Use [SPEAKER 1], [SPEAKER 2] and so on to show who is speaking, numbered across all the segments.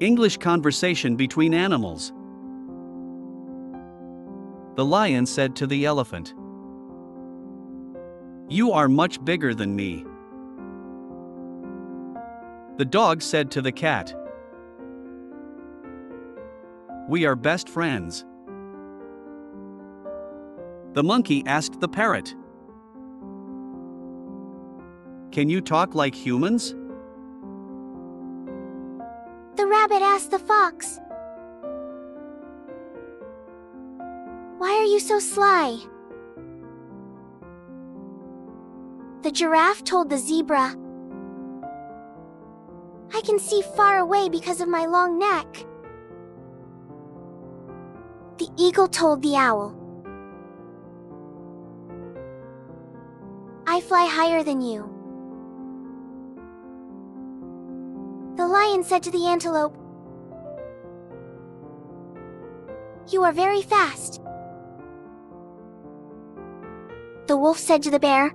[SPEAKER 1] English conversation between animals. The lion said to the elephant, "You are much bigger than me." The dog said to the cat, "We are best friends." The monkey asked the parrot, "Can you talk like humans?"
[SPEAKER 2] The rabbit asked the fox, "Why are you so sly?" The giraffe told the zebra, "I can see far away because of my long neck." The eagle told the owl, "I fly higher than you." The lion said to the antelope, "You are very fast." The wolf said to the bear,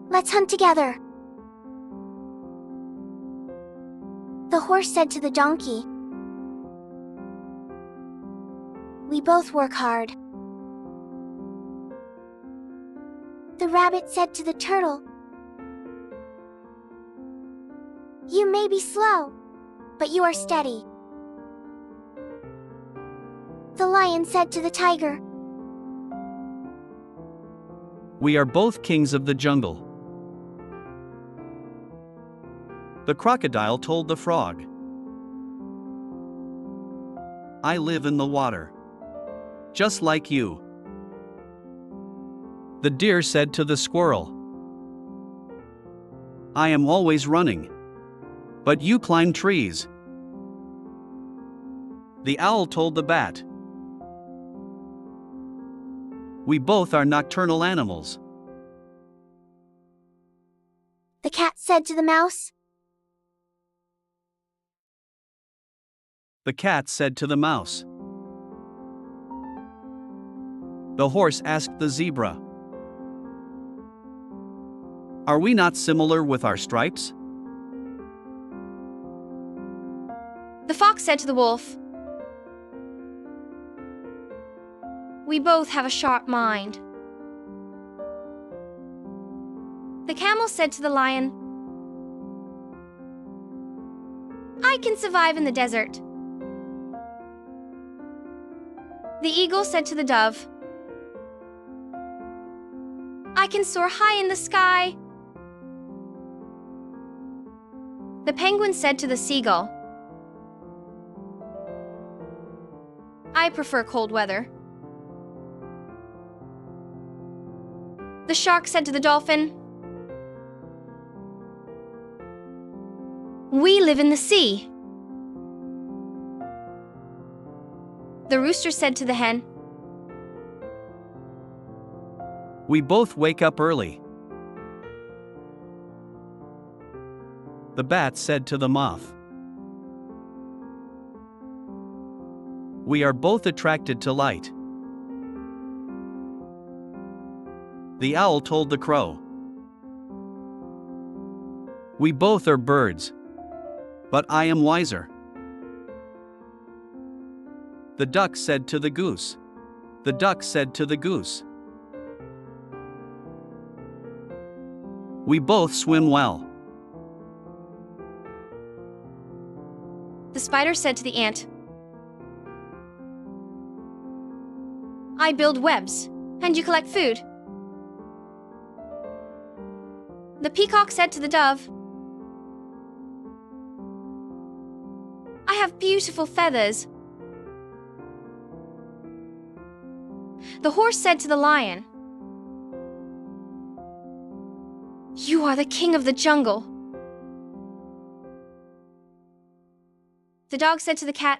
[SPEAKER 2] "Let's hunt together." The horse said to the donkey, "We both work hard." The rabbit said to the turtle, "You may be slow, but you are steady." The lion said to the tiger,
[SPEAKER 1] "We are both kings of the jungle." The crocodile told the frog, "I live in the water, just like you." The deer said to the squirrel, "I am always running, but you climb trees." The owl told the bat, "We both are nocturnal animals."
[SPEAKER 2] The cat said to the mouse,
[SPEAKER 1] The cat said to the mouse. The horse asked the zebra, "Are we not similar with our stripes?"
[SPEAKER 3] The fox said to the wolf, "We both have a sharp mind." The camel said to the lion, "I can survive in the desert." The eagle said to the dove, "I can soar high in the sky." The penguin said to the seagull, "I prefer cold weather." The shark said to the dolphin, "We live in the sea." The rooster said to the hen,
[SPEAKER 1] "We both wake up early." The bat said to the moth, "We are both attracted to light." The owl told the crow, "We both are birds, but I am wiser." The duck said to the goose, The duck said to the goose, "We both swim well."
[SPEAKER 3] The spider said to the ant, "I build webs, and you collect food." The peacock said to the dove, "I have beautiful feathers." The horse said to the lion, "You are the king of the jungle." The dog said to the cat,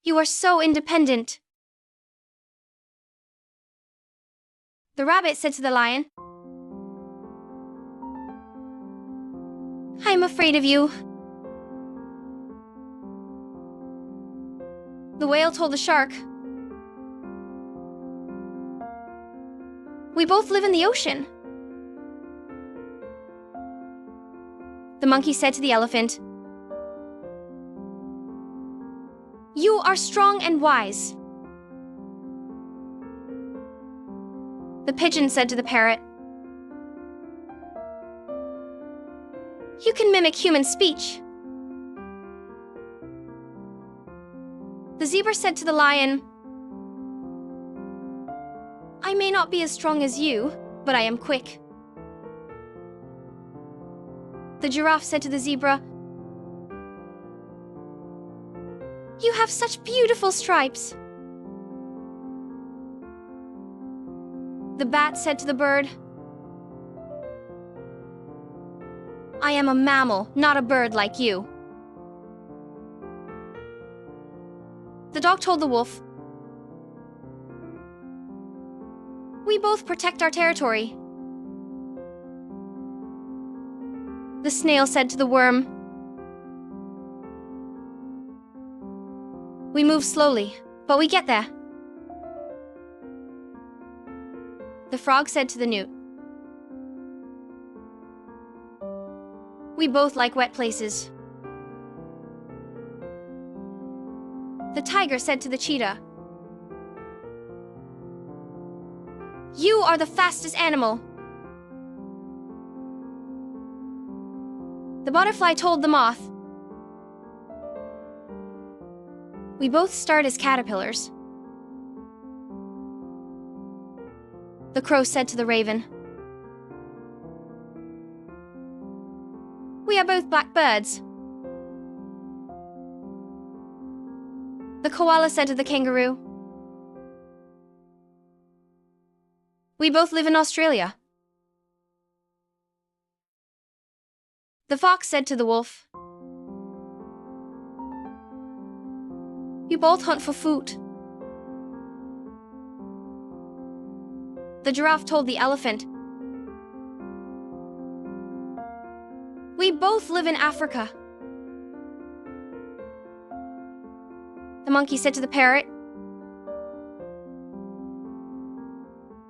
[SPEAKER 3] "You are so independent." The rabbit said to the lion, "I am afraid of you." The whale told the shark, "We both live in the ocean." The monkey said to the elephant, "You are strong and wise." The pigeon said to the parrot, "You can mimic human speech." The zebra said to the lion, "I may not be as strong as you, but I am quick." The giraffe said to the zebra, "You have such beautiful stripes." The bat said to the bird, "I am a mammal, not a bird like you." The dog told the wolf, "We both protect our territory." The snail said to the worm, "We move slowly, but we get there." The frog said to the newt, "We both like wet places." The tiger said to the cheetah, "You are the fastest animal." The butterfly told the moth, "We both start as caterpillars." The crow said to the raven, "We are both blackbirds." The koala said to the kangaroo, "We both live in Australia." The fox said to the wolf, "We both hunt for food." The giraffe told the elephant, "We both live in Africa." The monkey said to the parrot,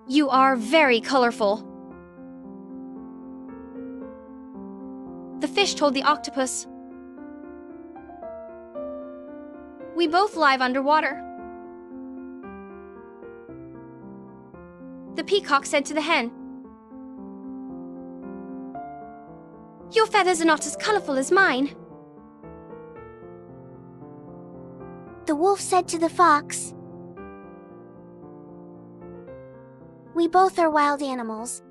[SPEAKER 3] "You are very colorful." The fish told the octopus, "We both live underwater." The peacock said to the hen, "Your feathers are not as colorful as mine."
[SPEAKER 2] The wolf said to the fox, "We both are wild animals,